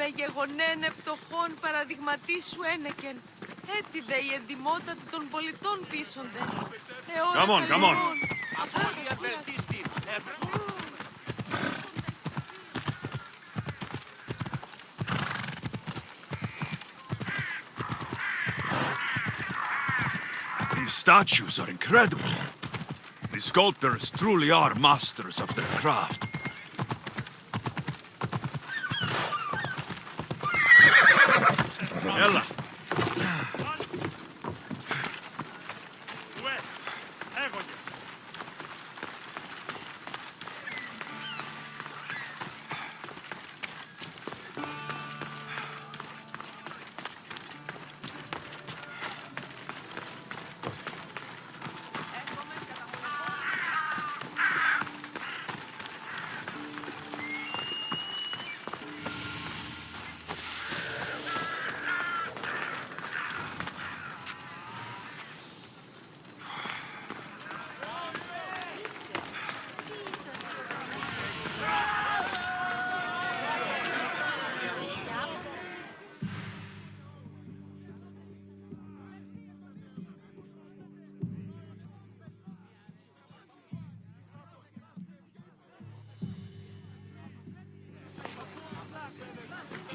Με γεγονένε πτωχών παραδειγματίσου ένεκεν. Έτσι δε η εντιμότατη των πολιτών πείσονται. Come on, come on. These statues are incredible. The sculptors truly are masters of their craft. Ella.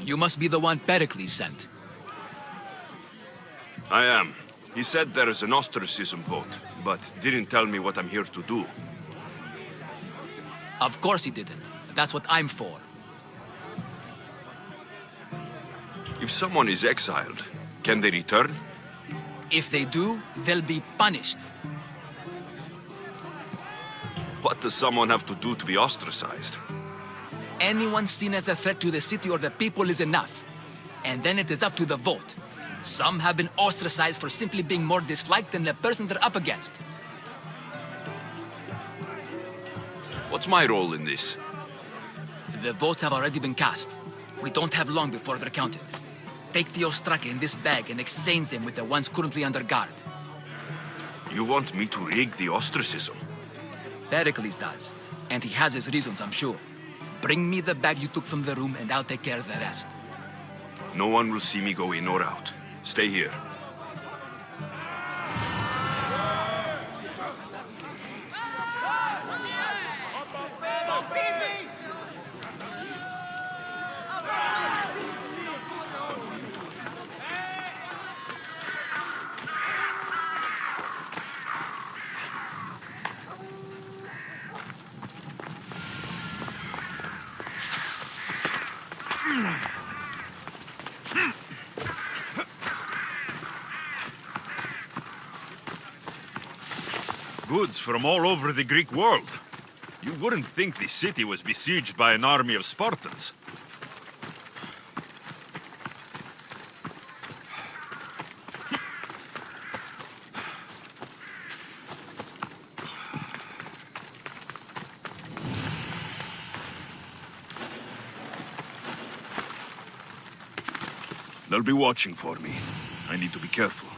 You must be the one Pericles sent. I am. He said there is an ostracism vote, but didn't tell me what I'm here to do. Of course he didn't. That's what I'm for. If someone is exiled, can they return? If they do, they'll be punished. What does someone have to do to be ostracized? Anyone seen as a threat to the city or the people is enough. And then it is up to the vote. Some have been ostracized for simply being more disliked than the person they're up against. What's my role in this? The votes have already been cast. We don't have long before they're counted. Take the ostraka in this bag and exchange them with the ones currently under guard. You want me to rig the ostracism? Pericles does. And he has his reasons, I'm sure. Bring me the bag you took from the room and I'll take care of the rest. No one will see me go in or out. Stay here. Goods from all over the Greek world. You wouldn't think the city was besieged by an army of Spartans. They'll be watching for me. I need to be careful.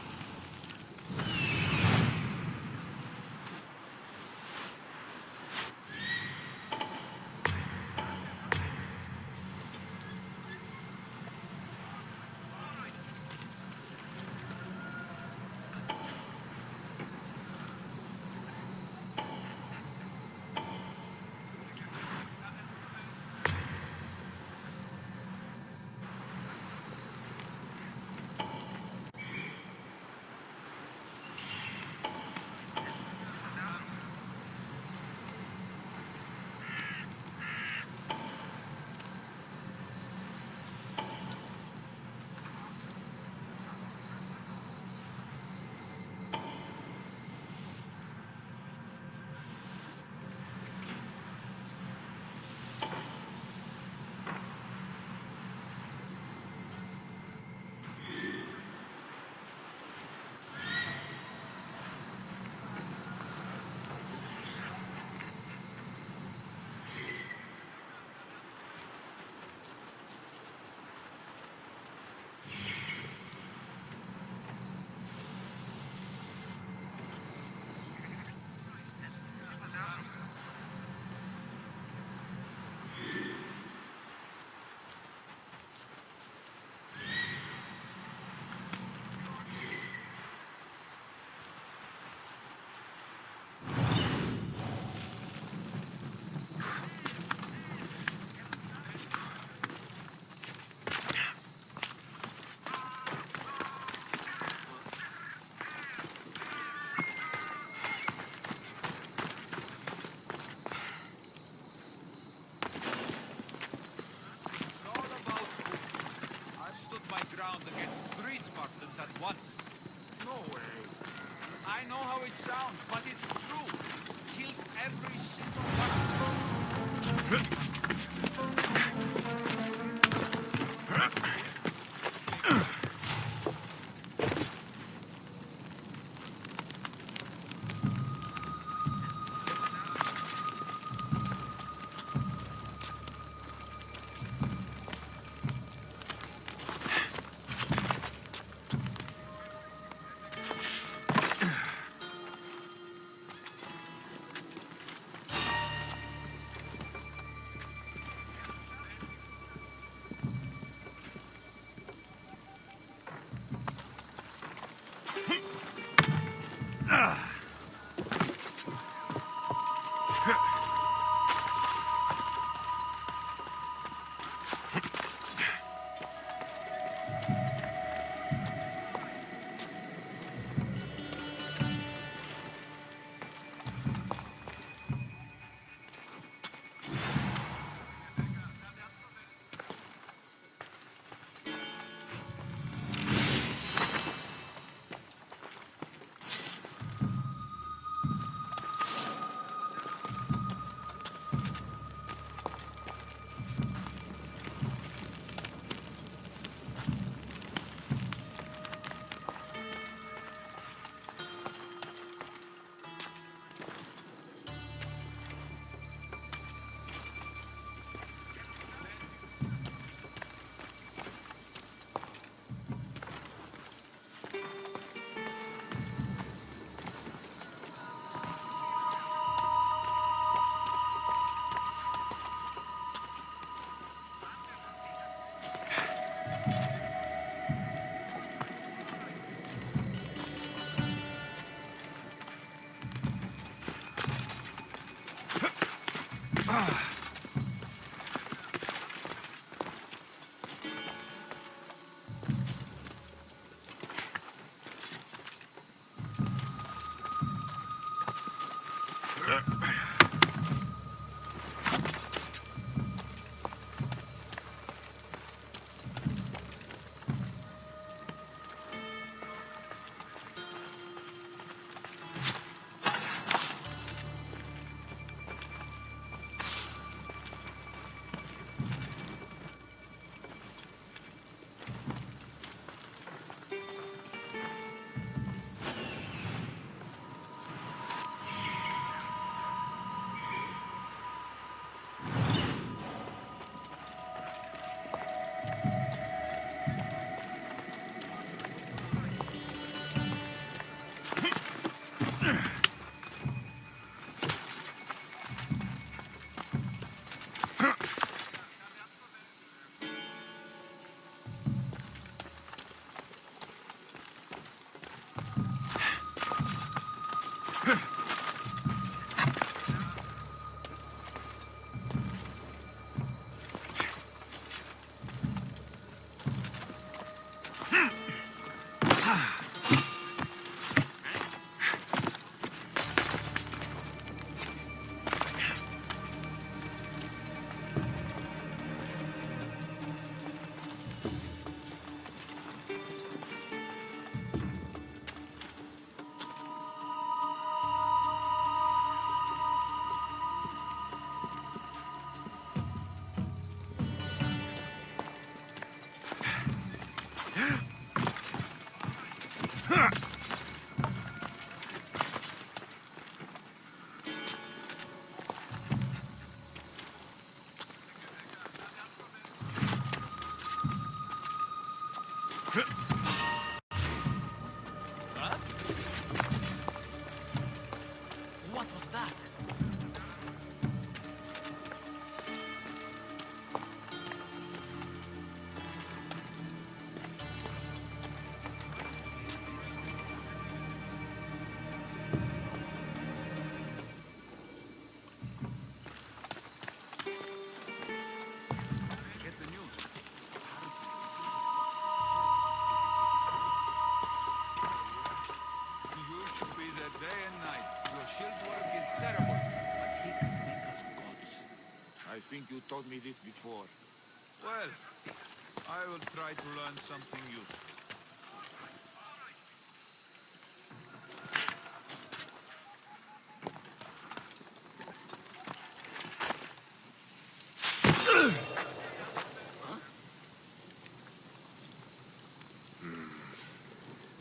ground against 3 Spartans at once. No way. I know how it sounds, but it's true. Killed every single one. What was that? Get the news. You should be there day and night. Your shield work is terrible, but he can make us gods. I think you told me this before. Well, I will try to learn something useful.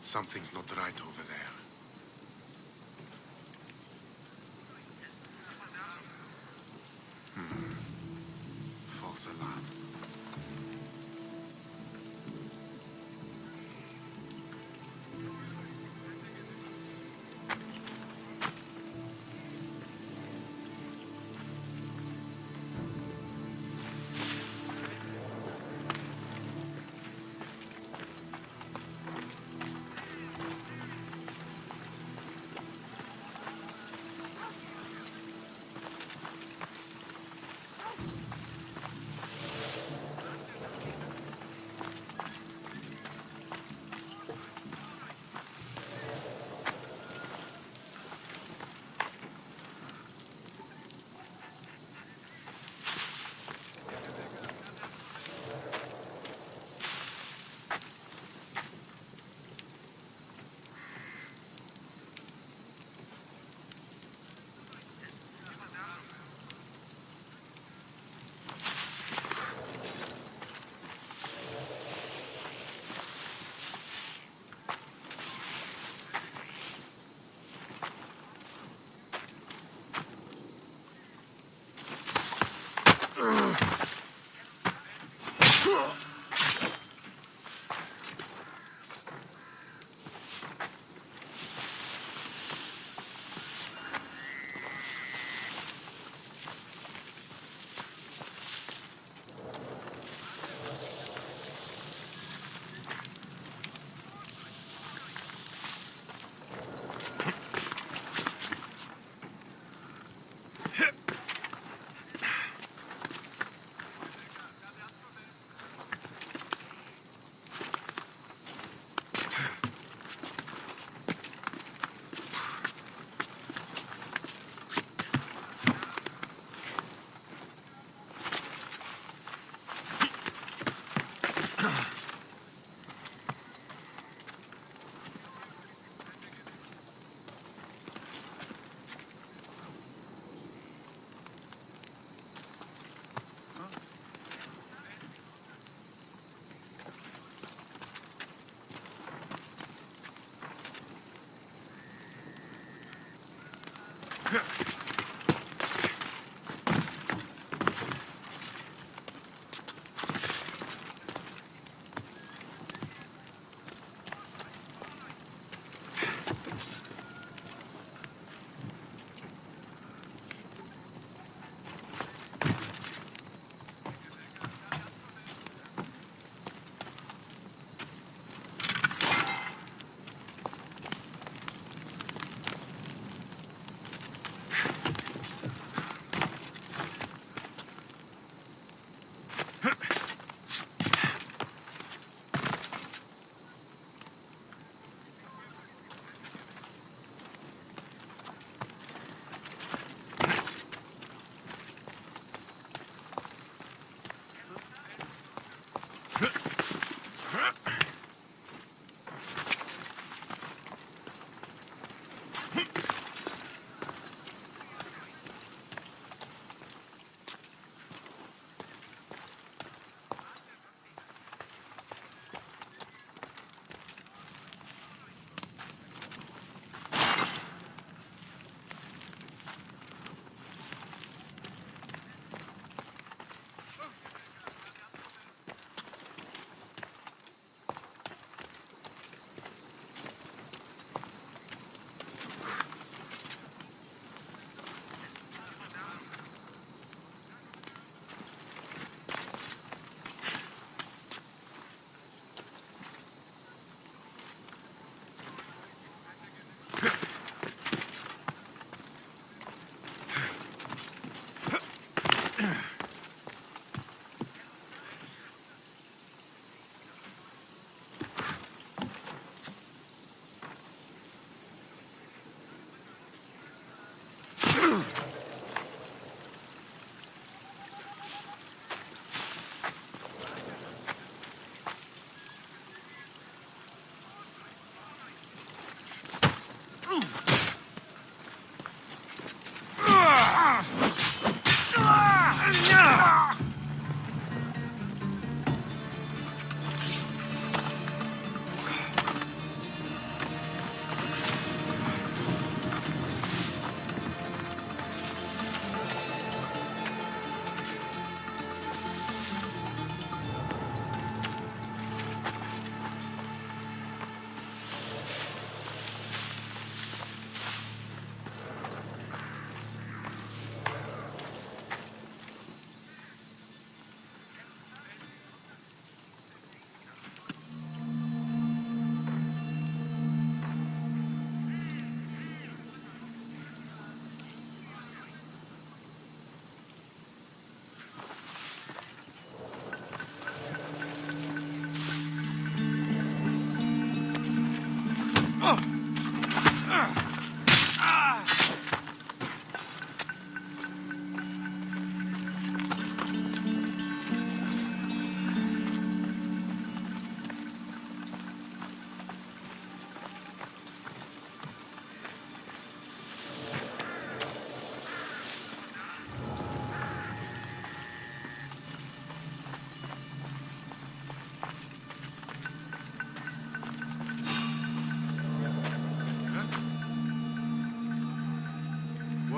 Something's not right over there. False alarm.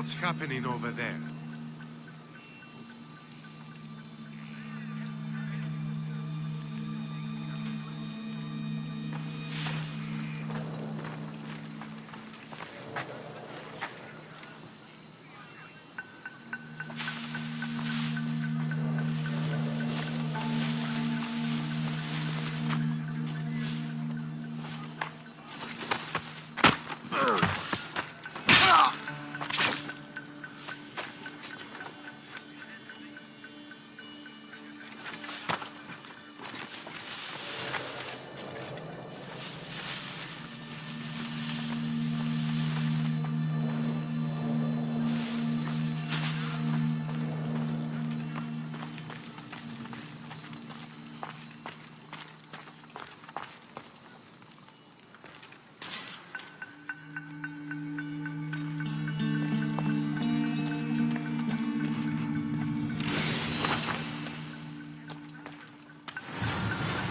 What's happening over there?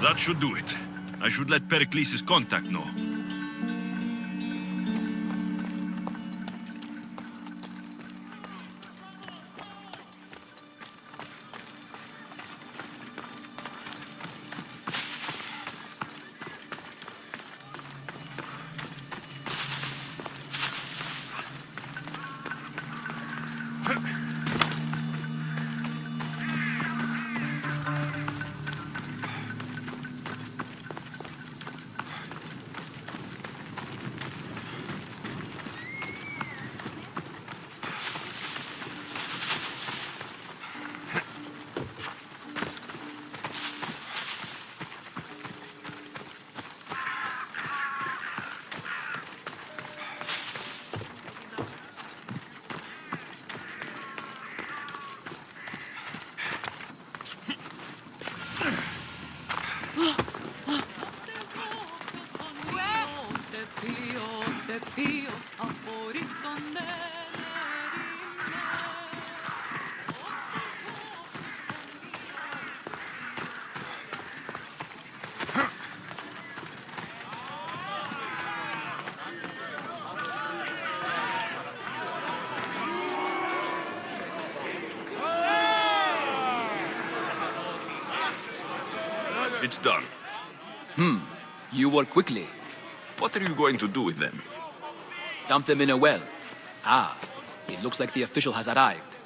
That should do it. I should let Pericles' contact know. It's done. You work quickly. What are you going to do with them? Dump them in a well. Ah, it looks like the official has arrived.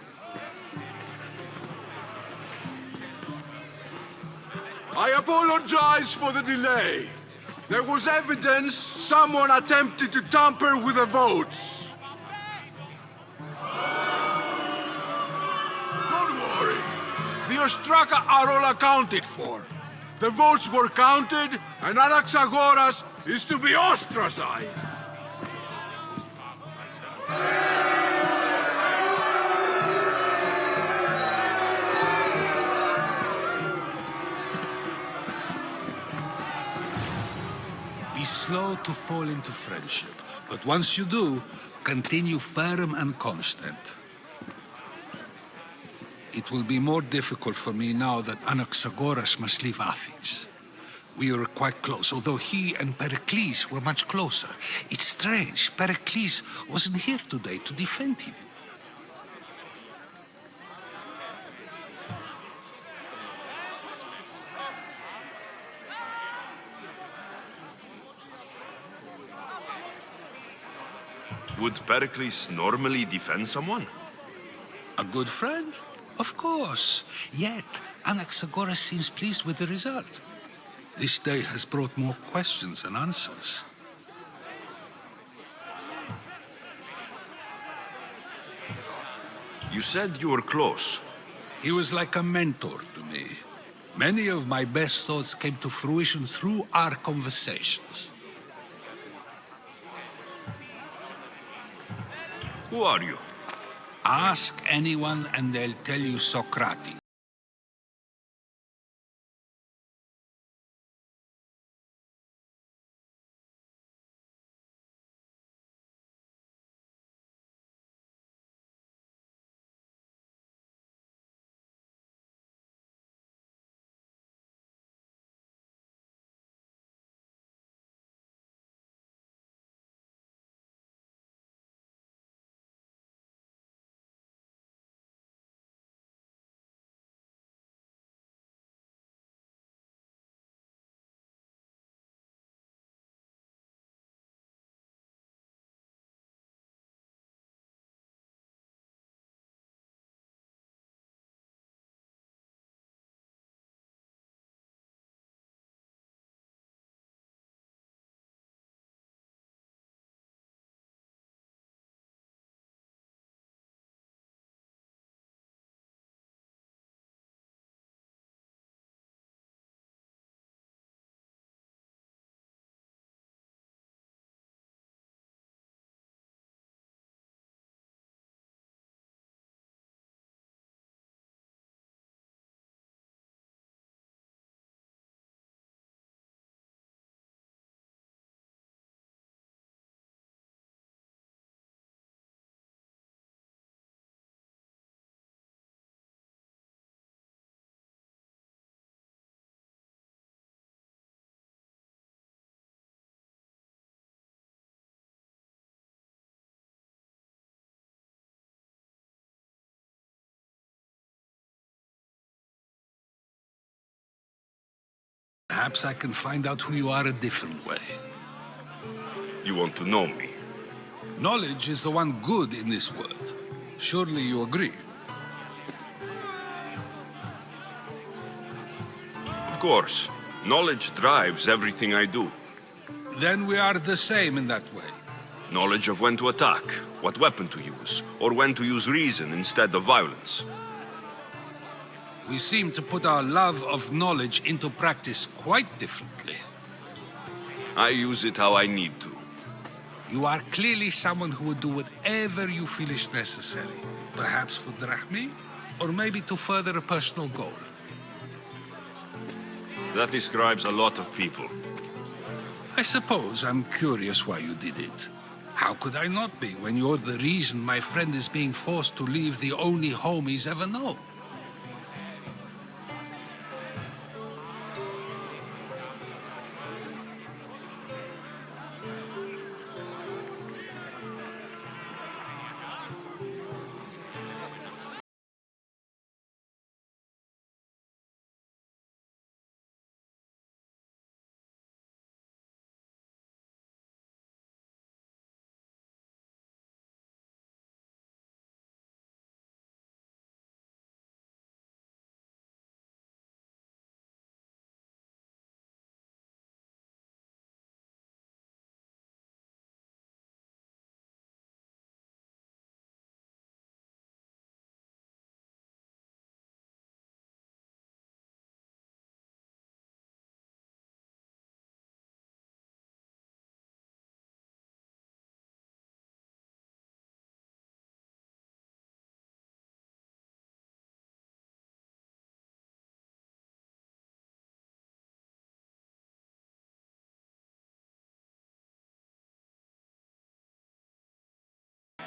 I apologize for the delay. There was evidence someone attempted to tamper with the votes. Don't worry. The Ostraka are all accounted for. The votes were counted, and Anaxagoras is to be ostracized. Be slow to fall into friendship, but once you do, continue firm and constant. It will be more difficult for me now that Anaxagoras must leave Athens. We were quite close, although he and Pericles were much closer. It's strange, Pericles wasn't here today to defend him. Would Pericles normally defend someone? A good friend? Of course. Yet, Anaxagoras seems pleased with the result. This day has brought more questions than answers. You said you were close. He was like a mentor to me. Many of my best thoughts came to fruition through our conversations. Who are you? Ask anyone and they'll tell you Socrates. Perhaps I can find out who you are a different way. You want to know me? Knowledge is the one good in this world. Surely you agree? Of course. Knowledge drives everything I do. Then we are the same in that way. Knowledge of when to attack, what weapon to use, or when to use reason instead of violence. We seem to put our love of knowledge into practice quite differently. I use it how I need to. You are clearly someone who would do whatever you feel is necessary. Perhaps for drachmi, or maybe to further a personal goal. That describes a lot of people. I suppose I'm curious why you did it. How could I not be when you're the reason my friend is being forced to leave the only home he's ever known?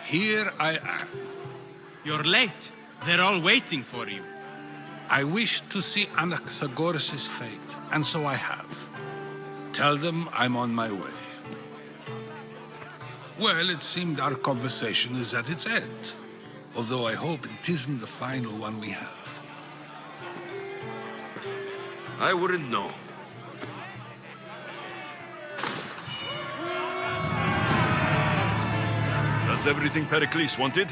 Here I am. You're late. They're all waiting for you. I wish to see Anaxagoras' fate, and so I have. Tell them I'm on my way. Well, it seemed our conversation is at its end. Although I hope it isn't the final one we have. I wouldn't know. That's everything Pericles wanted?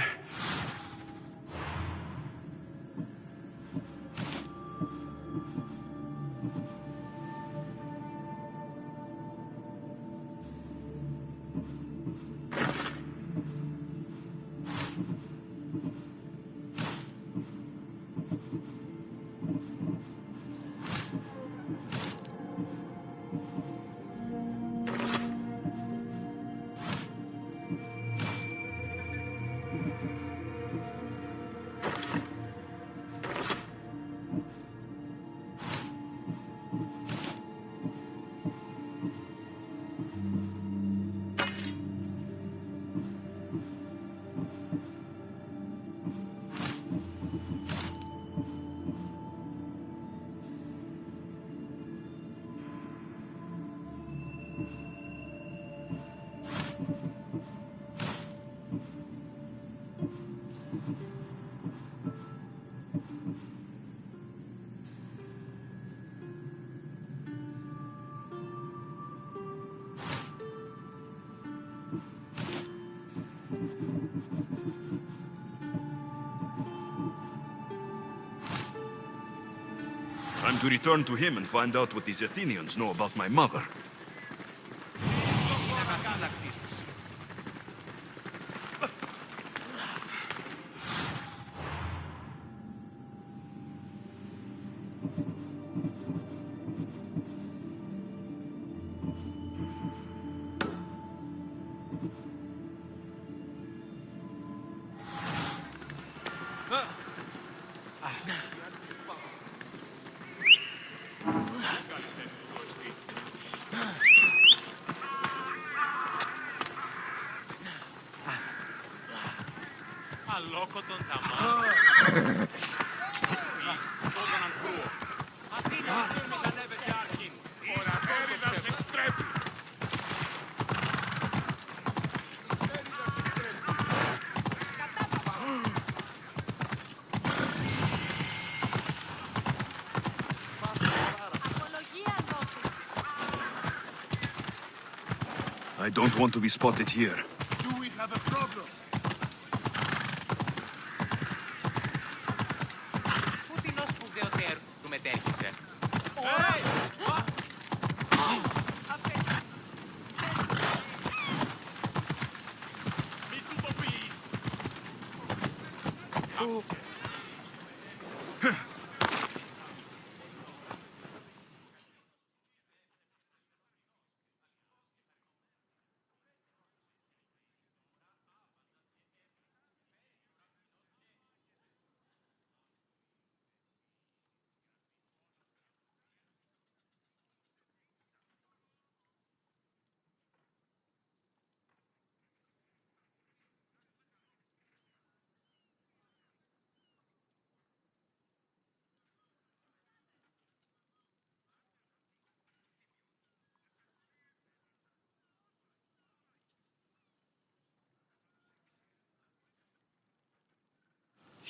Time to return to him and find out what these Athenians know about my mother. Αλόκοτον τα μάτια. Πώς να ακούω. Αθήνας δεν μεγαλεύεται άρχιν. Ο Ραπέριδας εξτρέπει. Απολογία, Νότο. I don't want to be spotted here. Do we have a problem? Πού την ως σπουδαιοτέρ του μετέρχεσαι.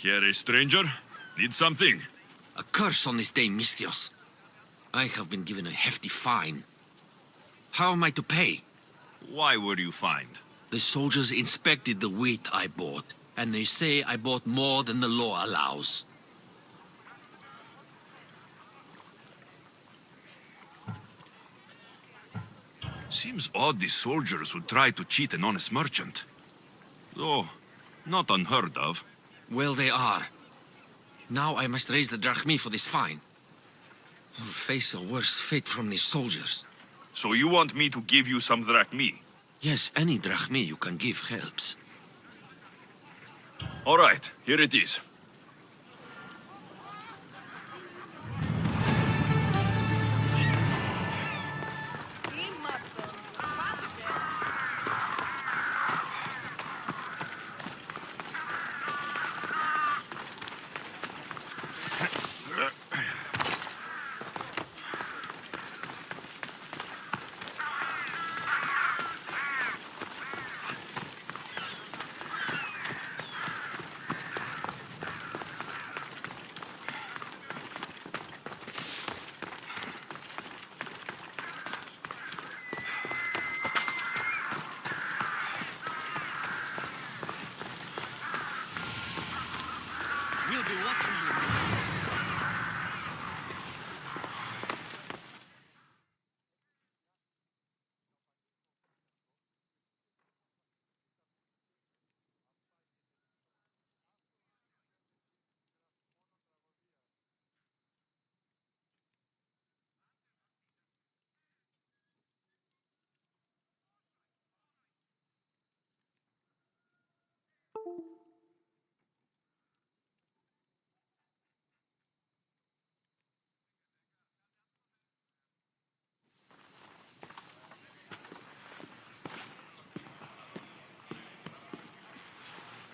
Here, a stranger? Need something? A curse on this day, Misthios. I have been given a hefty fine. How am I to pay? Why were you fined? The soldiers inspected the wheat I bought, and they say I bought more than the law allows. Seems odd these soldiers would try to cheat an honest merchant. Though, not unheard of. Well, they are. Now I must raise the drachmi for this fine. Or face a worse fate from these soldiers. So you want me to give you some drachmi? Yes, any drachmi you can give helps. All right, here it is. We'll be watching you.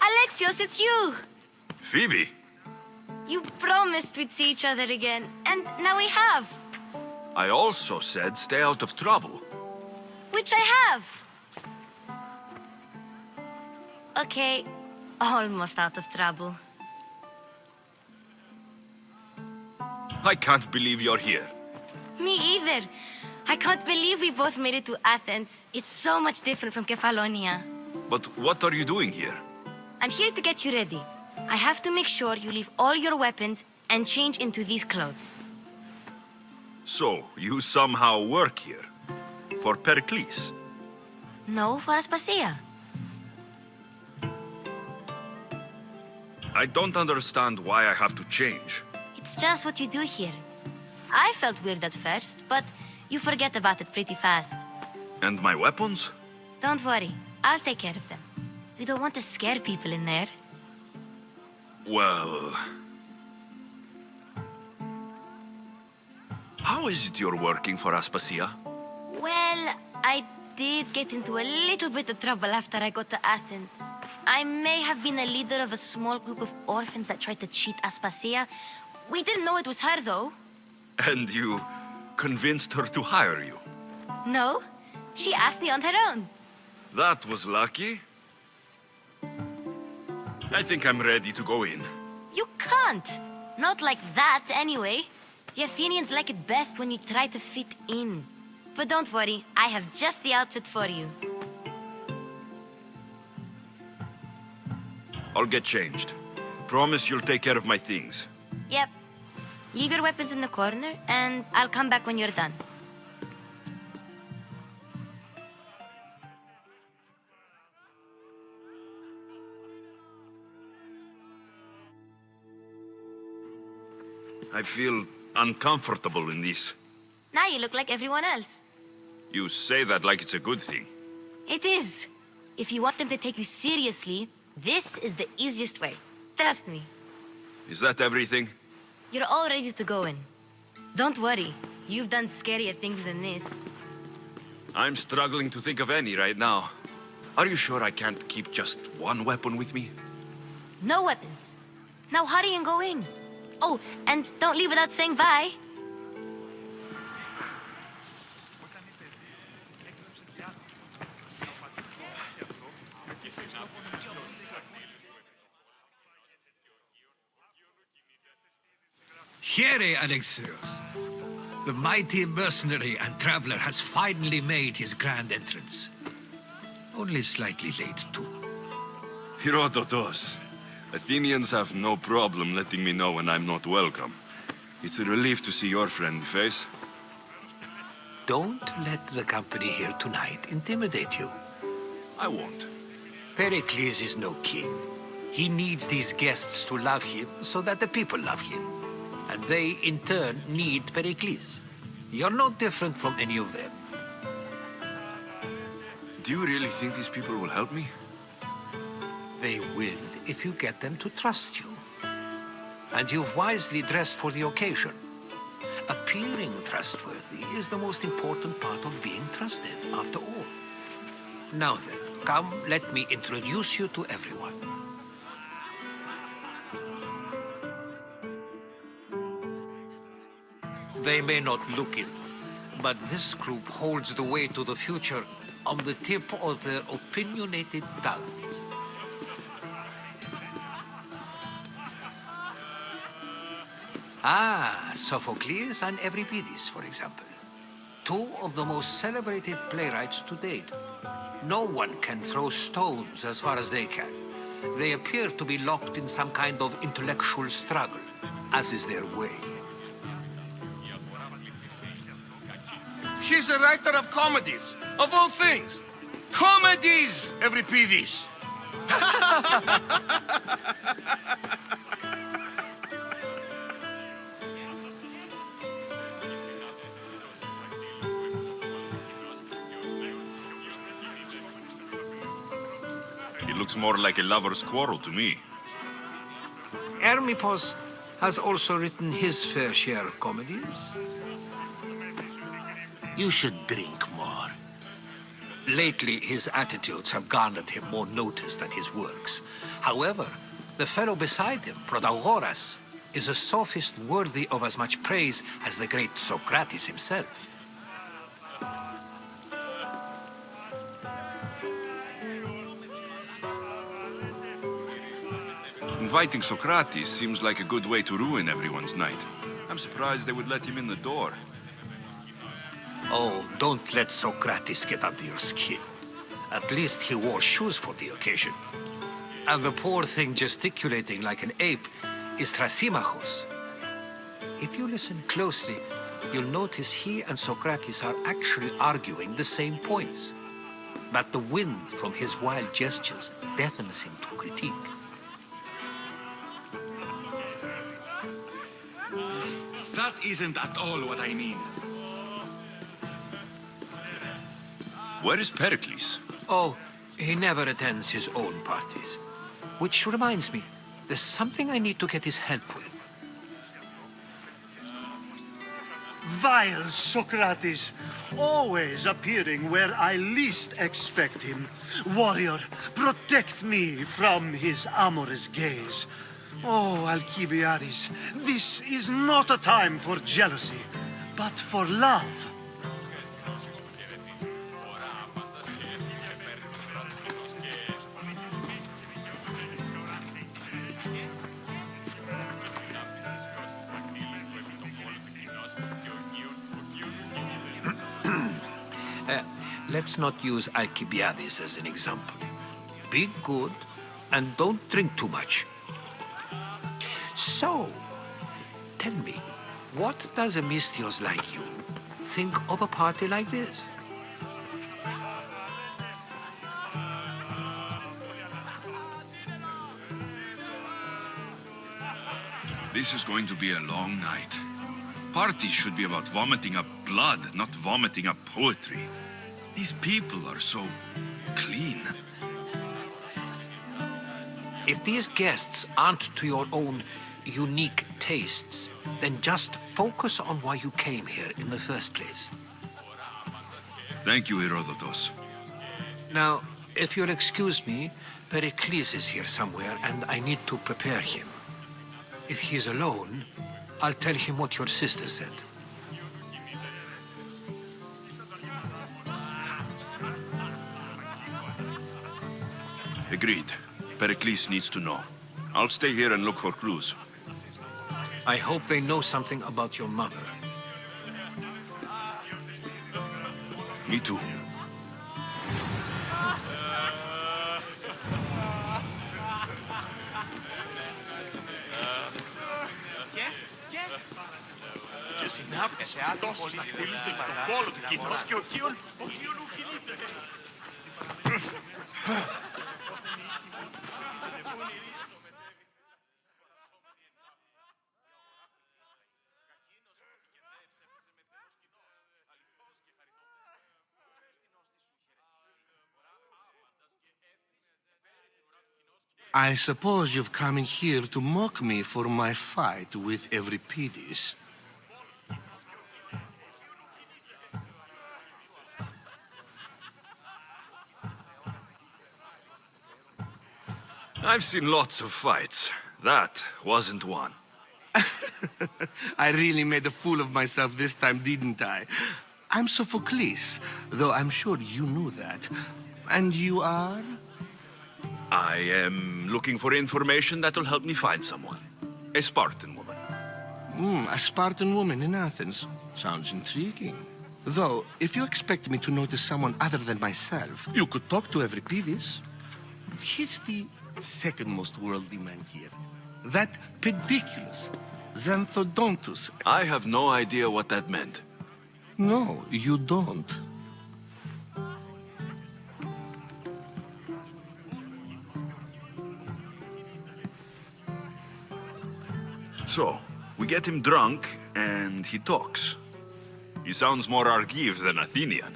Alexios, it's you! Phoebe? You promised we'd see each other again, and now we have. I also said stay out of trouble. Which I have. Okay, almost out of trouble. I can't believe you're here. Me either. I can't believe we both made it to Athens. It's so much different from Kefalonia. But what are you doing here? I'm here to get you ready. I have to make sure you leave all your weapons and change into these clothes. So, you somehow work here? For Pericles? No, for Aspasia. I don't understand why I have to change. It's just what you do here. I felt weird at first, but you forget about it pretty fast. And my weapons? Don't worry, I'll take care of them. You don't want to scare people in there. Well... How is it you're working for Aspasia? Well, I did get into a little bit of trouble after I got to Athens. I may have been a leader of a small group of orphans that tried to cheat Aspasia. We didn't know it was her, though. And you convinced her to hire you? No, she asked me on her own. That was lucky. I think I'm ready to go in. You can't. Not like that, anyway. The Athenians like it best when you try to fit in. But don't worry, I have just the outfit for you. I'll get changed. Promise you'll take care of my things. Yep. Leave your weapons in the corner, and I'll come back when you're done. I feel uncomfortable in this. Now you look like everyone else. You say that like it's a good thing. It is. If you want them to take you seriously, this is the easiest way. Trust me. Is that everything? You're all ready to go in. Don't worry. You've done scarier things than this. I'm struggling to think of any right now. Are you sure I can't keep just one weapon with me? No weapons. Now hurry and go in. Oh, and don't leave without saying bye. Here, Alexios. The mighty mercenary and traveler has finally made his grand entrance. Only slightly late, too. Herodotos. Athenians have no problem letting me know when I'm not welcome. It's a relief to see your friendly face. Don't let the company here tonight intimidate you. I won't. Pericles is no king. He needs these guests to love him so that the people love him. And they, in turn, need Pericles. You're no different from any of them. Do you really think these people will help me? They will if you get them to trust you. And you've wisely dressed for the occasion. Appearing trustworthy is the most important part of being trusted, after all. Now then, come, let me introduce you to everyone. They may not look it, but this group holds the way to the future on the tip of their opinionated tongues. Ah, Sophocles and Euripides, for example. Two of the most celebrated playwrights to date. No one can throw stones as far as they can. They appear to be locked in some kind of intellectual struggle, as is their way. He's a writer of comedies, of all things. Comedies, Euripides. It looks more like a lover's quarrel to me. Hermippos has also written his fair share of comedies. You should drink more. Lately, his attitudes have garnered him more notice than his works. However, the fellow beside him, Protagoras, is a sophist worthy of as much praise as the great Socrates himself. Inviting Socrates seems like a good way to ruin everyone's night. I'm surprised they would let him in the door. Oh, don't let Socrates get under your skin. At least he wore shoes for the occasion. And the poor thing gesticulating like an ape is Thrasymachos. If you listen closely, you'll notice he and Socrates are actually arguing the same points. But the wind from his wild gestures deafens him to critique. That isn't at all what I mean. Where is Pericles? Oh, he never attends his own parties. Which reminds me, there's something I need to get his help with. Vile Socrates, always appearing where I least expect him. Warrior, protect me from his amorous gaze. Oh, Alcibiades, this is not a time for jealousy, but for love. Let's not use Alcibiades as an example. Be good, And don't drink too much. So, tell me, what does a Mystios like you think of a party like this? This is going to be a long night. Parties should be about vomiting up blood, not vomiting up poetry. These people are so clean. If these guests aren't to your own unique tastes, then just focus on why you came here in the first place. Thank you, Herodotus. Now, if you'll excuse me, Pericles is here somewhere, and I need to prepare him. If he's alone, I'll tell him what your sister said. Agreed. Pericles needs to know. I'll stay here and look for clues. I hope they know something about your mother. Me too. Και συνάπτυσε τόσους ακτήλους και τον κόλο του κοινός και ο Κίον ου κινείται. I suppose you've come in here to mock me for my fight with Euripides. I've seen lots of fights. That wasn't one. I really made a fool of myself this time, didn't I? I'm Sophocles, though I'm sure you knew that. And you are? I am looking for information that'll help me find someone. A Spartan woman. A Spartan woman in Athens. Sounds intriguing. Though, if you expect me to notice someone other than myself, you could talk to Euripides. He's the second most worldly man here. That pediculous Xanthodontus. I have no idea what that meant. No, you don't. So, we get him drunk, and he talks. He sounds more Argive than Athenian.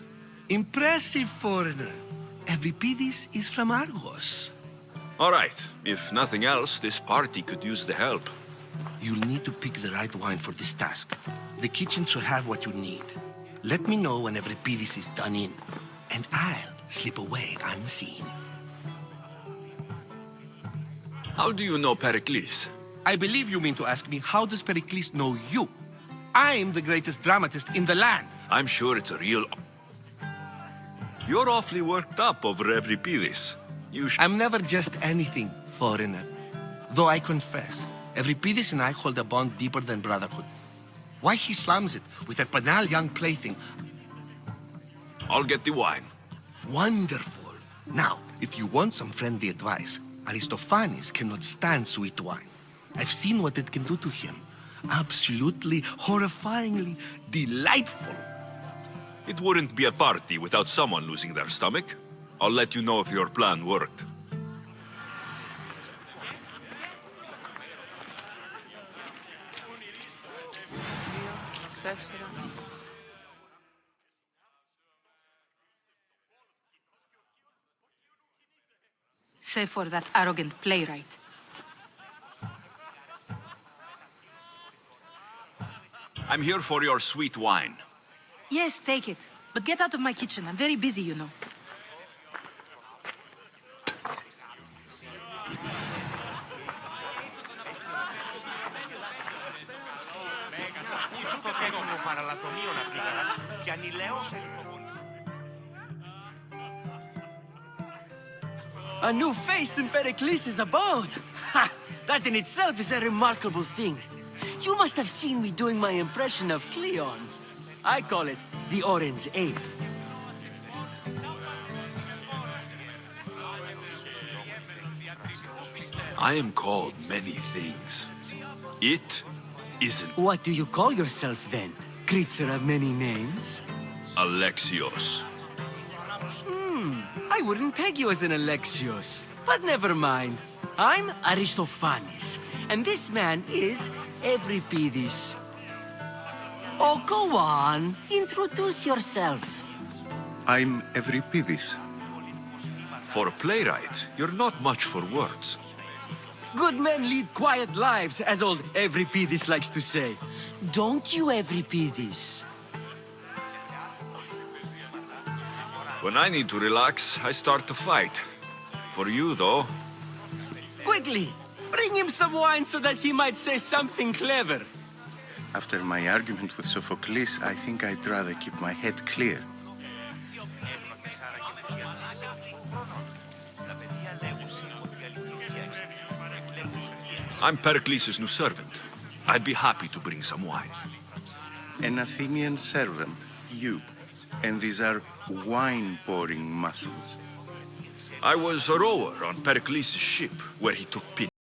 Impressive, foreigner. Euripides is from Argos. All right, if nothing else, this party could use the help. You'll need to pick the right wine for this task. The kitchen should have what you need. Let me know when Euripides is done in, and I'll slip away unseen. How do you know Pericles? I believe you mean to ask me, how does Pericles know you? I'm the greatest dramatist in the land. I'm sure it's a real... You're awfully worked up over Euripides. I'm never just anything, foreigner. Though I confess, Euripides and I hold a bond deeper than brotherhood. Why he slams it with a banal young plaything? I'll get the wine. Wonderful. Now, if you want some friendly advice, Aristophanes cannot stand sweet wine. I've seen what it can do to him. Absolutely, horrifyingly delightful. It wouldn't be a party without someone losing their stomach. I'll let you know if your plan worked. Save for that arrogant playwright. I'm here for your sweet wine. Yes, take it. But get out of my kitchen. I'm very busy, you know. A new face in Pericles' abode! Ha! That in itself is a remarkable thing. You must have seen me doing my impression of Cleon. I call it the Orange Ape. I am called many things. It isn't What do you call yourself then? Creature of many names? Alexios. I wouldn't peg you as an Alexios. But never mind. I'm Aristophanes, and this man is Euripides. Oh, go on. Introduce yourself. I'm Euripides. For a playwright, you're not much for words. Good men lead quiet lives, as old Euripides likes to say. Don't you, Euripides? When I need to relax, I start to fight. For you, though, Quickly, bring him some wine so that he might say something clever. After my argument with Sophocles, I think I'd rather keep my head clear. I'm Pericles' new servant. I'd be happy to bring some wine. An Athenian servant, you. And these are wine-pouring muscles. I was a rower on Pericles' ship, where he took pity.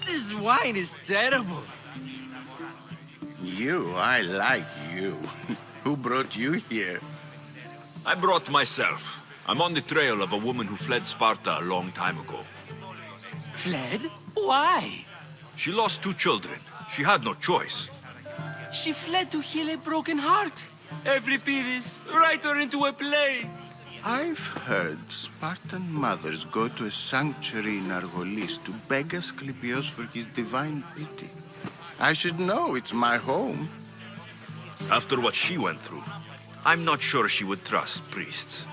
This wine is terrible. You, I like you. Who brought you here? I brought myself. I'm on the trail of a woman who fled Sparta a long time ago. Fled? Why? She lost 2 children. She had no choice. She fled to heal a broken heart. Euripides, write her into a play. I've heard Spartan mothers go to a sanctuary in Argolis to beg Asclepios for his divine pity. I should know, it's my home. After what she went through, I'm not sure she would trust priests.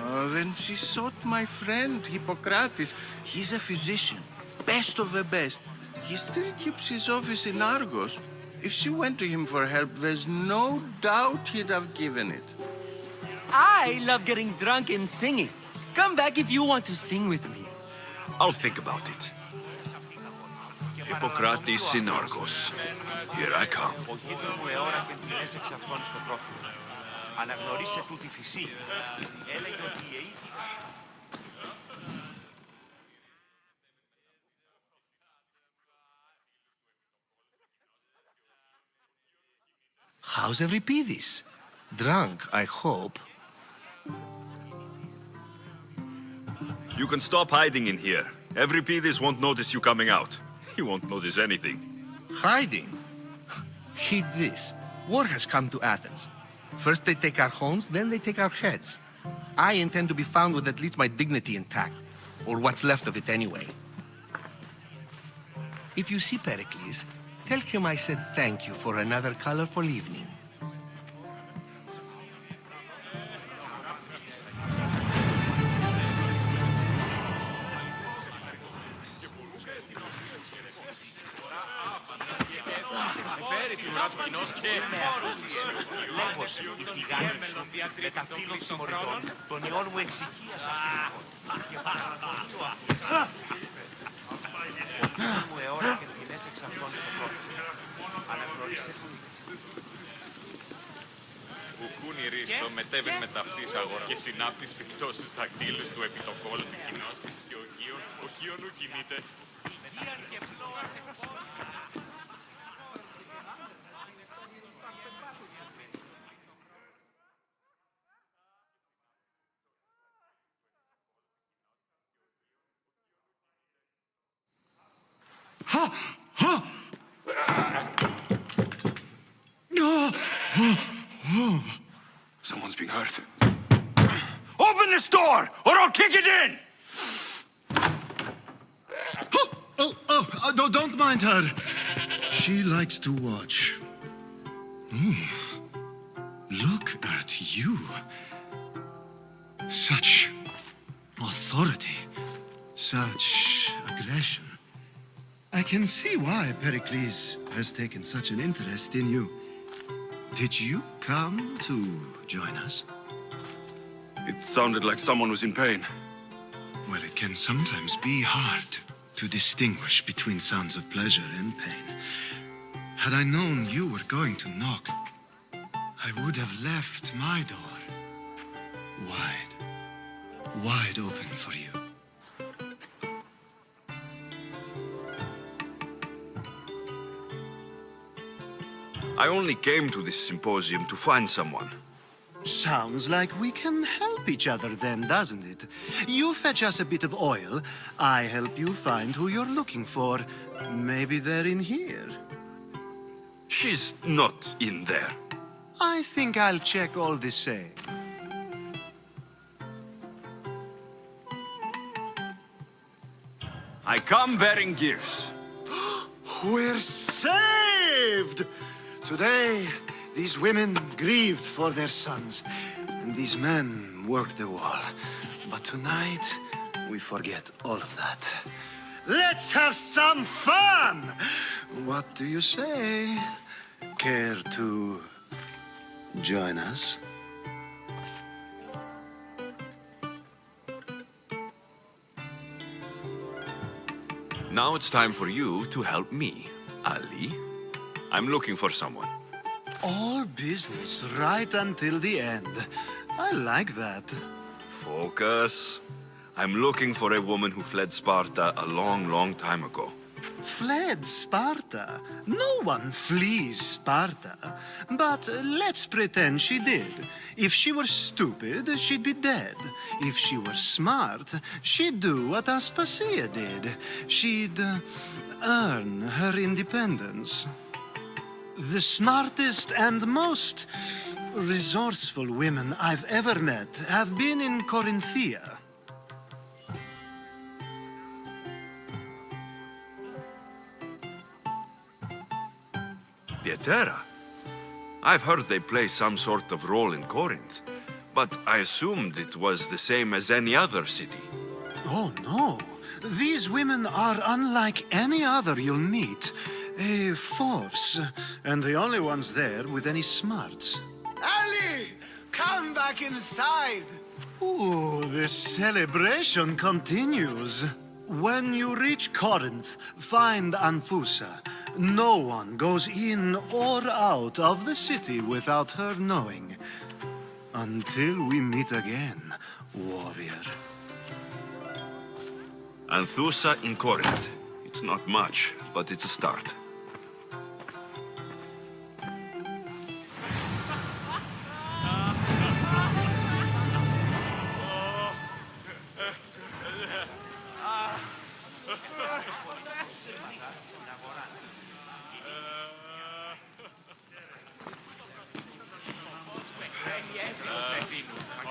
Oh, then she sought my friend, Hippocrates. He's a physician, best of the best. He still keeps his office in Argos. If she went to him for help, there's no doubt he'd have given it. I love getting drunk and singing. Come back if you want to sing with me. I'll think about it. Hippocrates in Argos. Here I come. How's Euripides? Drunk, I hope. You can stop hiding in here. Euripides won't notice you coming out. He won't notice anything. Hiding? Heed this. War has come to Athens. First they take our homes, then they take our heads. I intend to be found with at least my dignity intact. Or what's left of it anyway. If you see Pericles, tell him I said thank you for another colorful evening. ξέρει την ουρά του κοινός και Λέγος η γιγάντη σου με τα φύλλων συμμοριτών των ιών μου εξοικίασα μου αιώνα και τεινές εξ αυτών στο πρόθεση. Αναγνώρισες. Κουκούνι ρίστο μετέβην με ταυτής αγορά και συνάπτης φυκτός στους δακτύλους του επί το κόλ του κοινός και ο γείον ου κινείται. Someone's being hurt. Open this door, or I'll kick it in! Don't mind her. She likes to watch. Look at you. Such authority. Such aggression. I can see why Pericles has taken such an interest in you. Did you come to join us? It sounded like someone was in pain. Well, it can sometimes be hard to distinguish between sounds of pleasure and pain. Had I known you were going to knock, I would have left my door wide open for you. I only came to this symposium to find someone. Sounds like we can help each other then, doesn't it? You fetch us a bit of oil, I help you find who you're looking for. Maybe they're in here. She's not in there. I think I'll check all the same. I come bearing gifts. We're saved! Today, these women grieved for their sons, and these men worked the wall. But tonight, we forget all of that. Let's have some fun! What do you say? Care to join us? Now it's time for you to help me, Ali. I'm looking for someone. All business right until the end. I like that. Focus. I'm looking for a woman who fled Sparta a long, long time ago. Fled Sparta? No one flees Sparta. But let's pretend she did. If she were stupid, she'd be dead. If she were smart, she'd do what Aspasia did. She'd earn her independence. The smartest and most resourceful women I've ever met have been in Corinthia. Pietera? I've heard they play some sort of role in Corinth, but I assumed it was the same as any other city. Oh, no. These women are unlike any other you'll meet. A force, and the only ones there with any smarts. Ali! Come back inside! Ooh, the celebration continues. When you reach Corinth, find Anthusa. No one goes in or out of the city without her knowing. Until we meet again, warrior. Anthusa in Corinth. It's not much, but it's a start.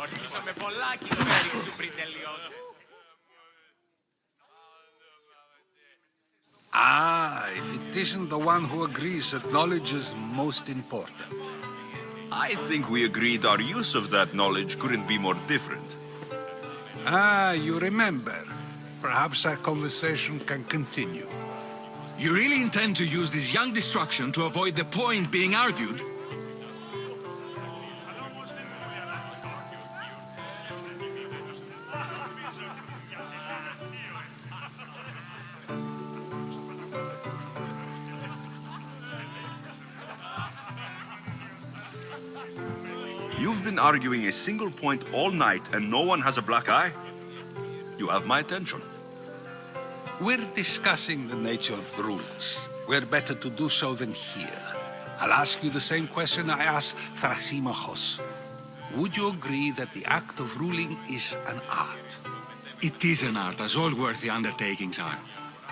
Ορκίσαμε πολλά κιλομέρια σου πριν τελειώσει. If it isn't the one who agrees that knowledge is most important. I think we agreed our use of that knowledge couldn't be more different. You remember. Perhaps our conversation can continue. You really intend to use this young destruction to avoid the point being argued? You've been arguing a single point all night and no one has a black eye? You have my attention. We're discussing the nature of rules. We're better to do so than here. I'll ask you the same question I asked Thrasymachos. Would you agree that the act of ruling is an art? It is an art, as all worthy undertakings are.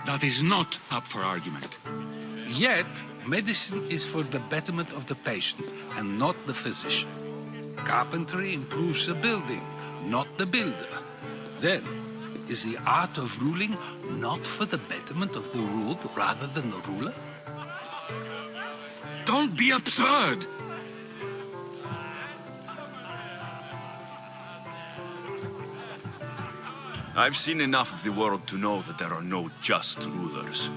That is not up for argument. Yet, medicine is for the betterment of the patient and not the physician. Carpentry improves the building, not the builder. Then, is the art of ruling not for the betterment of the ruled rather than the ruler? Don't be absurd! I've seen enough of the world to know that there are no just rulers.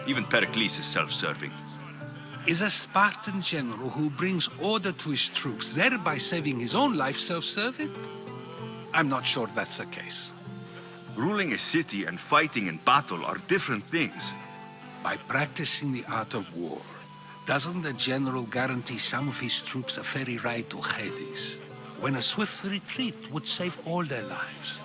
Even Pericles is self-serving. Is a Spartan general who brings order to his troops, thereby saving his own life, self-serving? I'm not sure that's the case. Ruling a city and fighting in battle are different things. By practicing the art of war, doesn't the general guarantee some of his troops a ferry ride to Hades, when a swift retreat would save all their lives?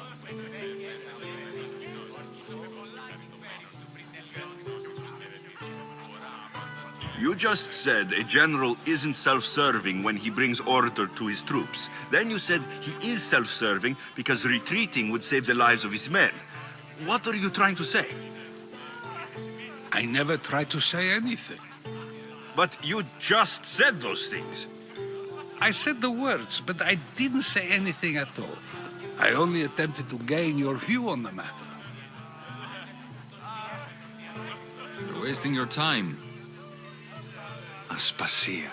You just said a general isn't self-serving when he brings order to his troops. Then you said he is self-serving because retreating would save the lives of his men. What are you trying to say? I never tried to say anything. But you just said those things. I said the words, but I didn't say anything at all. I only attempted to gain your view on the matter. You're wasting your time. Aspasia.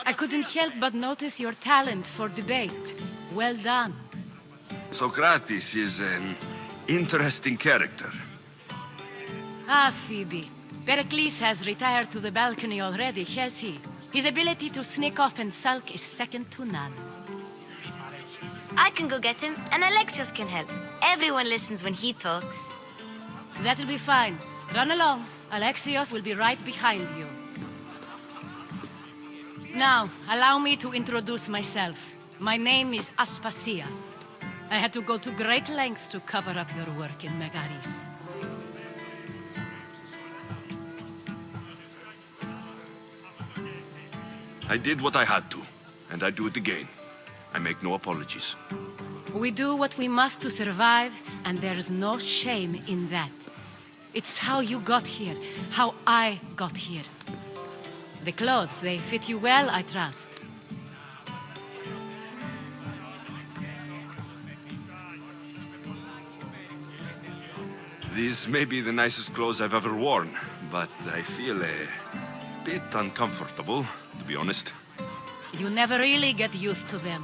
I couldn't help but notice your talent for debate. Well done. Socrates is an interesting character. Ah, Phoebe. Pericles has retired to the balcony already, has he? His ability to sneak off and sulk is second to none. I can go get him, and Alexios can help. Everyone listens when he talks. That'll be fine. Run along. Alexios will be right behind you. Now, allow me to introduce myself. My name is Aspasia. I had to go to great lengths to cover up your work in Megaris. I did what I had to, and I do it again. I make no apologies. We do what we must to survive, and there's no shame in that. It's how you got here, how I got here. The clothes, they fit you well, I trust. These may be the nicest clothes I've ever worn, but I feel a bit uncomfortable, to be honest. You never really get used to them.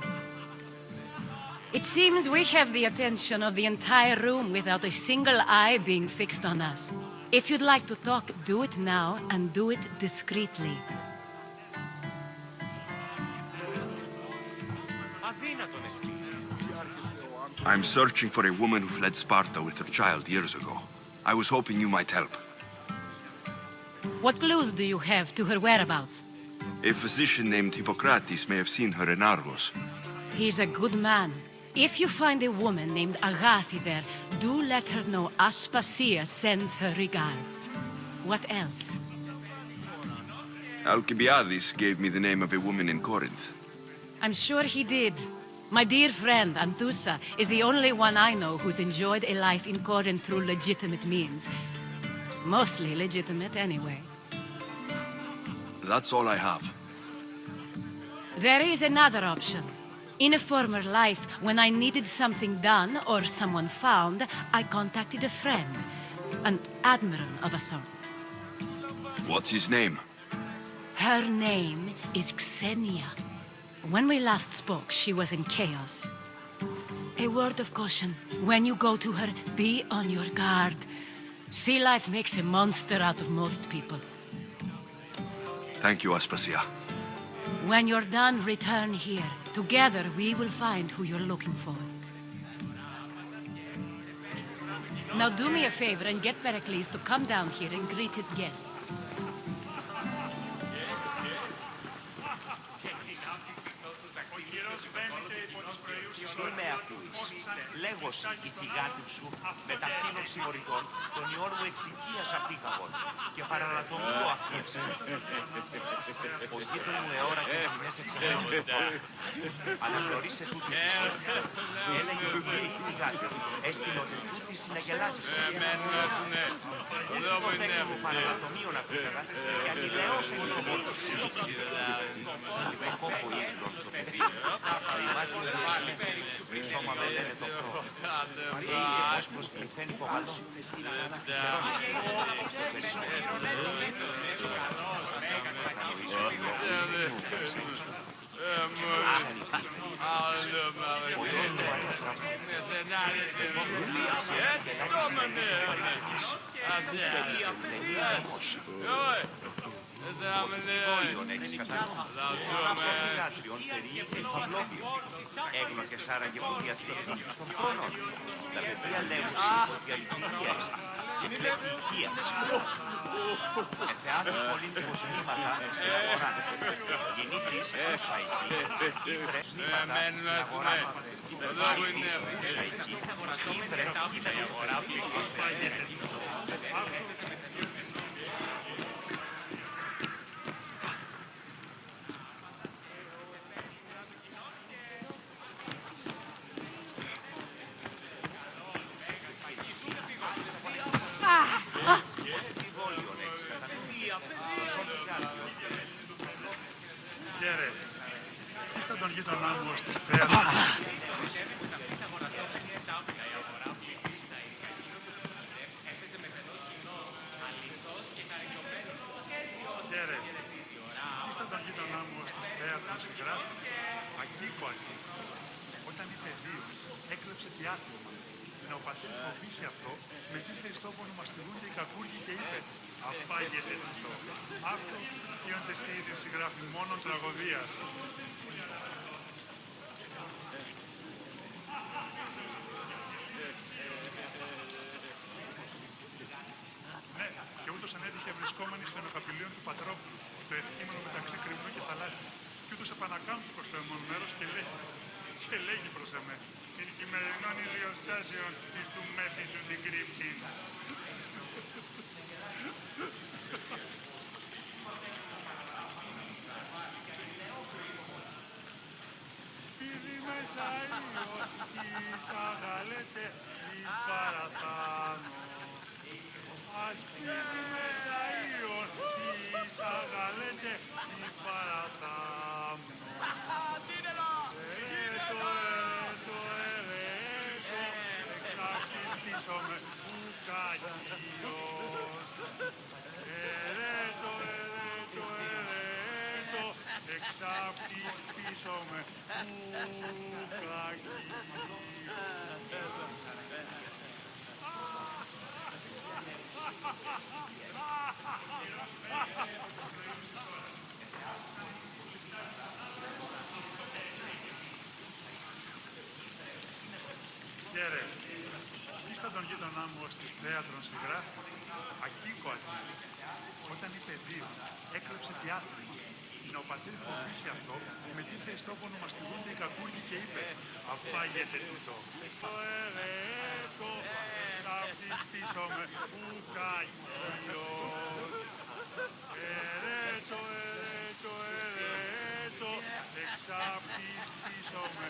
It seems we have the attention of the entire room without a single eye being fixed on us. If you'd like to talk, do it now, and do it discreetly. I'm searching for a woman who fled Sparta with her child years ago. I was hoping you might help. What clues do you have to her whereabouts? A physician named Hippocrates may have seen her in Argos. He's a good man. If you find a woman named Agathi there, do let her know Aspasia sends her regards. What else? Alcibiades gave me the name of a woman in Corinth. I'm sure he did. My dear friend, Anthusa, is the only one I know who's enjoyed a life in Corinth through legitimate means. Mostly legitimate, anyway. That's all I have. There is another option. In a former life, when I needed something done or someone found, I contacted a friend. An admiral of a sort. What's his name? Her name is Xenia. When we last spoke, she was in chaos. A word of caution. When you go to her, be on your guard. Sea life makes a monster out of most people. Thank you, Aspasia. When you're done, return here. Together, we will find who you're looking for. Now do me a favor and get Pericles to come down here and greet his guests. Μη με ακούεις. Λέγος η θυγάτη σου, μεταξύνων συμμοριτών, τον ιόν μου εξοικίασα πήγαγον και παρανατομείο αφήσε. Ο γείτον μου εώρα και ποινές εξελέγους του τόπου. Αναγνωρίσε τούτη θυσία. Έλεγε ότι η θυγάτη έστειλε ότι τούτη συναγελάζεσαι. Ποτέ μου παρανατομείο να πήγαγα και αγγελαίος μου το μόλις. Με κόμπο ήλιον το παιδί. Σώμα με λένε το χρόνο. Και πως προσπληθέν υπογαλών. Έγνο και σάραγε που διαστηρίζονται στον χρόνο. Τα παιδιά λέγουν υποδιαστηρίες και κλεπτικίας. Εθεάθη πολύ νήματα στην αγορά. Γεννήτης ούσα εκεί. Ήφρες νήματα στην αγορά. Γεννήτης ούσα εκεί. Ήφρε στην αγορά. Χαίρετε. Είστε τον γείτονά μου ως της θέατρας. Χαίρετε. Είστε τον γείτονά μου ως της θέατρας συγγράφη. Αγγίκο αγγίκο. Όταν είπε δύο, έκλεψε διάθλημα. Να ο πατέρ φοβήσει αυτό, μετήθε εις τόπο να μαστιγούνται οι κακούργοι και είπε «Απάγεται αυτό». Αυτό γίνονται στη ίδια συγγράφη μόνον τραγωδίας. Ναι, και ούτως ανέτυχε βρισκόμενοι στο ενοκαπηλείο του Πατρόπουλου, το ευχήμενο μεταξύ Κρυμνού και θαλάσσης, και ούτως επανακάμπτει προς το αιμόν μέρος και λέγει προς εμέ «Την χειμερινών ηλιοστάσεων εις του μέθησου την κρύπτη». Σπίδι μέσα ήλιος εις αγαλέτε εις παραθάνο. Σπίδι μέσα ήλιος εις αγαλέτε εις παραθάνο. Εξαρτηστήσομαι ουκαγίος. Εξαρτηστήσομαι Χαίρε, είστε τον γείτονά μου ως της θέατρων συγγράφη. Αγγίκο αγγίκο. Όταν είπε δύο, έκλεψε διάθλημα. Να ο πατέρ φοβήσει αυτό, μετήθε εις τόπο να μαστιγούνται οι κακούργοι και είπε «Απάγεται τούτο». Το ερέτο, ξαφτιστήσομαι ουκαγίος. Ερέτο, πίσω με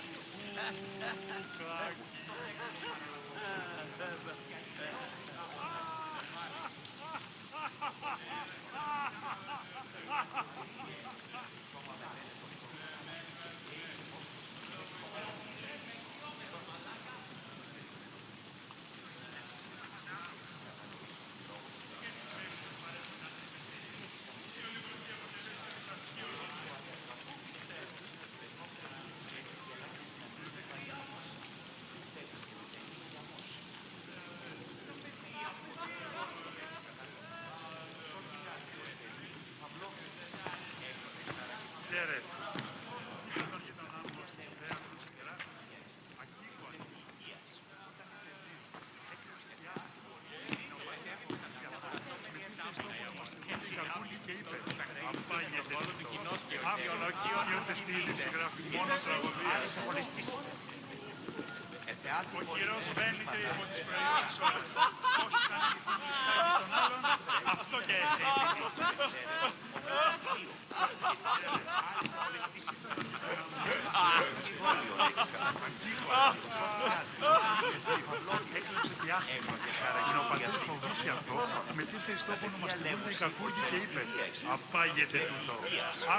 κουκλάκι. Ο καιρός βαίνεται από τις προϊόντες όλες. Όσους ανοιχτούν τις τάσεις των άλλων, αυτό και έστειλε. Έκλεψε τη άχτη και ο πατέρας φοβήσει αυτό, μετήφερε στο ονομαστικότητα η κακούργη και είπε «Απάγεται τούτο».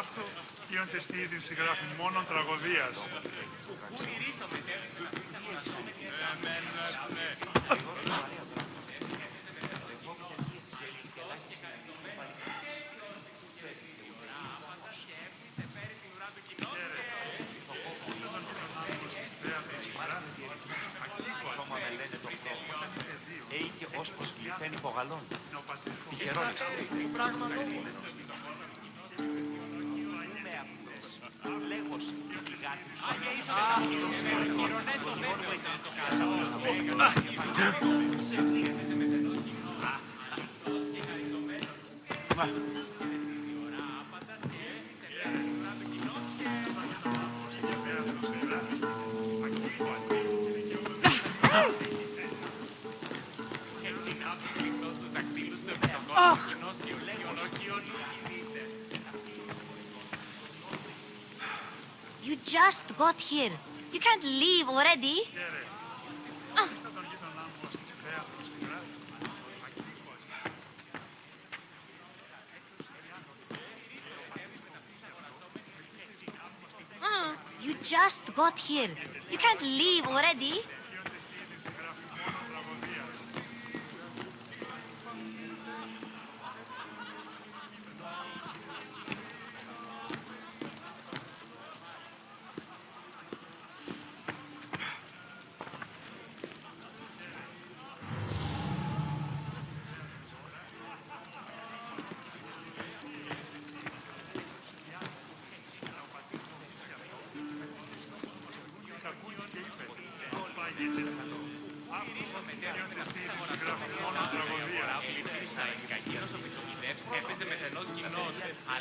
Αυτό γίνονται στη είδηση γράφει μόνον τραγωδίας. Και όσπος πληθαίνει υπογαλών. Τυχερόν είστε. Λέγος, γιγάτη του You just got here. You can't leave already. You just got here. You can't leave already.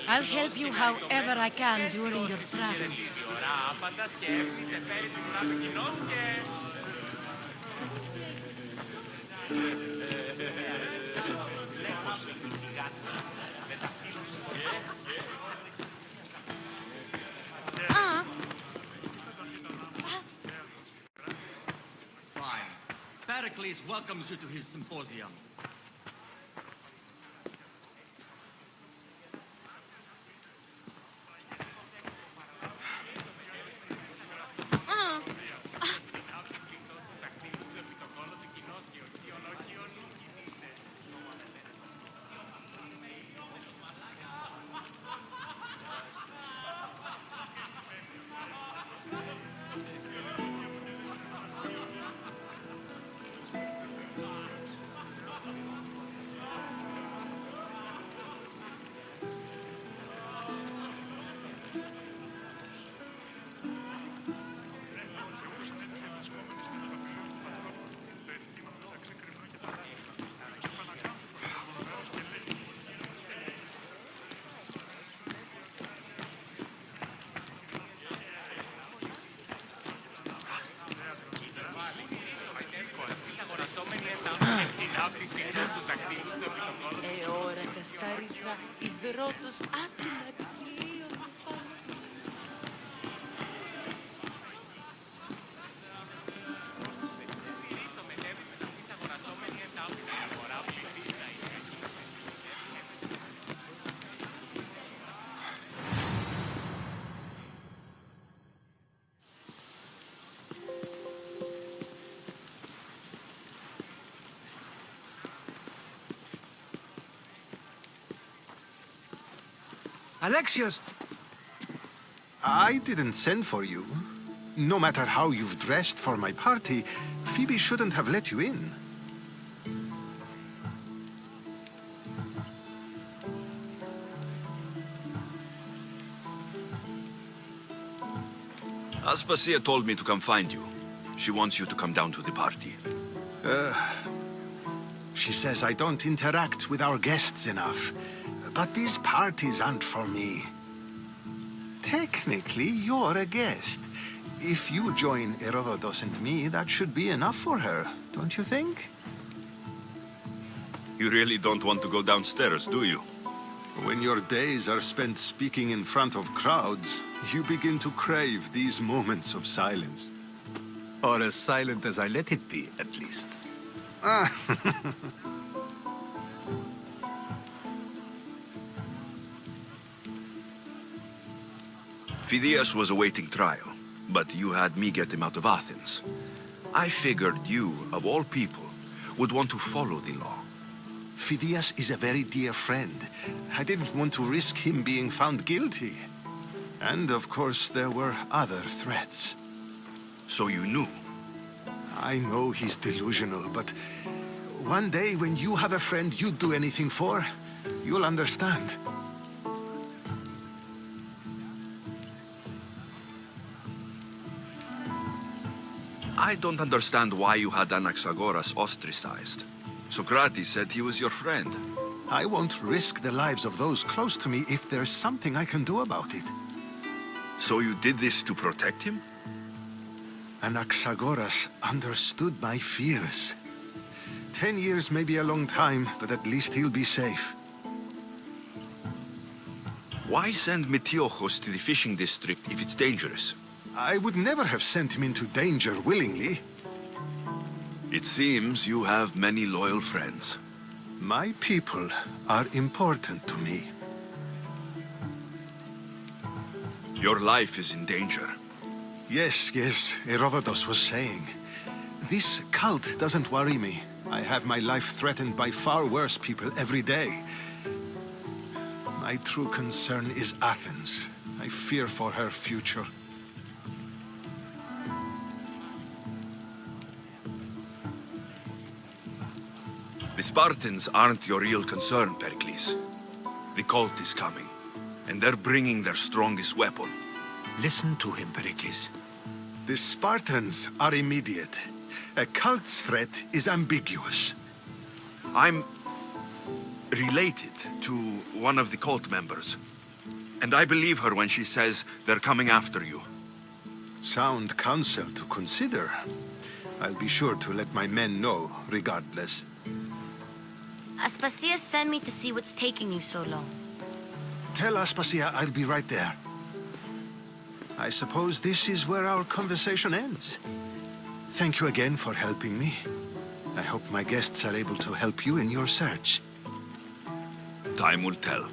I'll help you however I can during your travels. Fine. Pericles welcomes you to his symposium. Ώρα καστάριδα, υδρότος άτιμα ποικιλίων. Alexios! I didn't send for you. No matter how you've dressed for my party, Phoebe shouldn't have let you in. Aspasia told me to come find you. She wants you to come down to the party. She says I don't interact with our guests enough. But these parties aren't for me. Technically, you're a guest. If you join Herodotus and me, that should be enough for her, don't you think? You really don't want to go downstairs, do you? When your days are spent speaking in front of crowds, you begin to crave these moments of silence. Or as silent as I let it be, at least. Phidias was awaiting trial, but you had me get him out of Athens. I figured you, of all people, would want to follow the law. Phidias is a very dear friend. I didn't want to risk him being found guilty. And of course, there were other threats. So you knew? I know he's delusional, but one day when you have a friend you'd do anything for, you'll understand. I don't understand why you had Anaxagoras ostracized. Socrates said he was your friend. I won't risk the lives of those close to me if there's something I can do about it. So you did this to protect him? Anaxagoras understood my fears. 10 years may be a long time, but at least he'll be safe. Why send Metiochos to the fishing district if it's dangerous? I would never have sent him into danger willingly. It seems you have many loyal friends. My people are important to me. Your life is in danger. Yes, Herodotus was saying. This cult doesn't worry me. I have my life threatened by far worse people every day. My true concern is Athens. I fear for her future. The Spartans aren't your real concern, Pericles. The cult is coming, and they're bringing their strongest weapon. Listen to him, Pericles. The Spartans are immediate. A cult's threat is ambiguous. I'm related to one of the cult members, and I believe her when she says they're coming after you. Sound counsel to consider. I'll be sure to let my men know, regardless. Aspasia sent me to see what's taking you so long. Tell Aspasia I'll be right there. I suppose this is where our conversation ends. Thank you again for helping me. I hope my guests are able to help you in your search. Time will tell.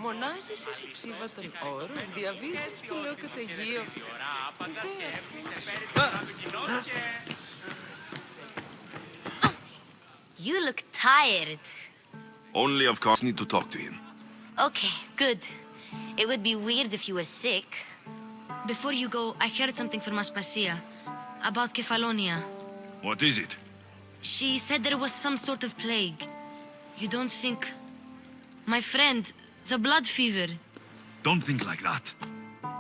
Μονάζεις εσύ ψήβα των όρους, διαβίσεις που λέω καταιγείο. You look tired. Only, of course, need to talk to him. Okay, good. It would be weird if you were sick. Before you go, I heard something from Aspasia about Kefalonia. What is it? She said there was some sort of plague. You don't think... My friend, the blood fever. Don't think like that.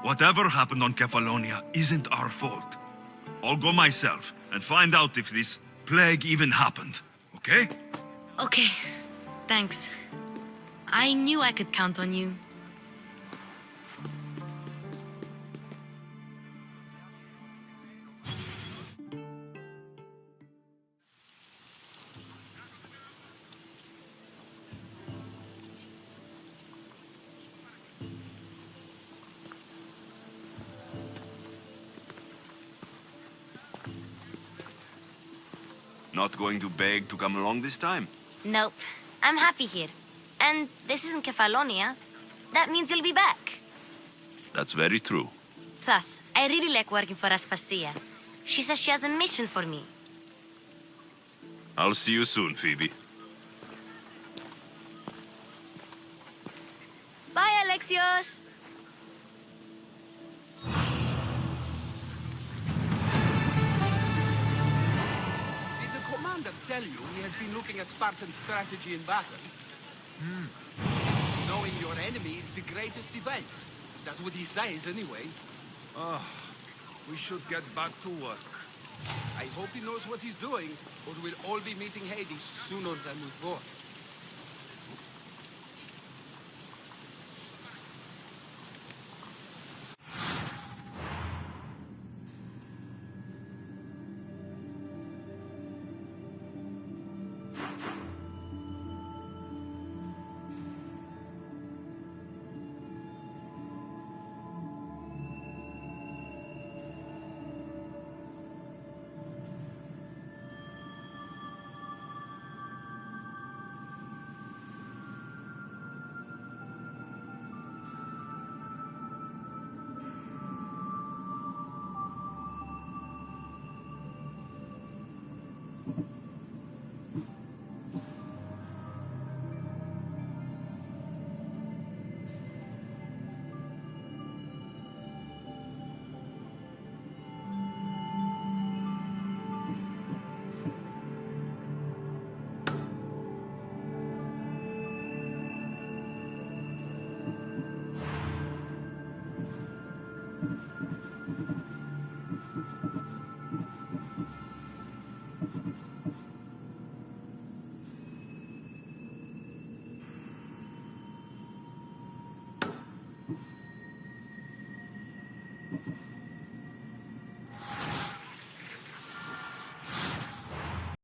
Whatever happened on Kefalonia isn't our fault. I'll go myself and find out if this plague even happened, okay? Okay, thanks. I knew I could count on you. Not going to beg to come along this time? Nope. I'm happy here. And this isn't Kefalonia. That means you'll be back. That's very true. Plus, I really like working for Aspasia. She says she has a mission for me. I'll see you soon, Phoebe. Bye, Alexios! Did the commander tell you he has been looking at Spartan strategy in battle? Knowing your enemy is the greatest defense. That's what he says, anyway. Oh, we should get back to work. I hope he knows what he's doing, or we'll all be meeting Hades sooner than we thought.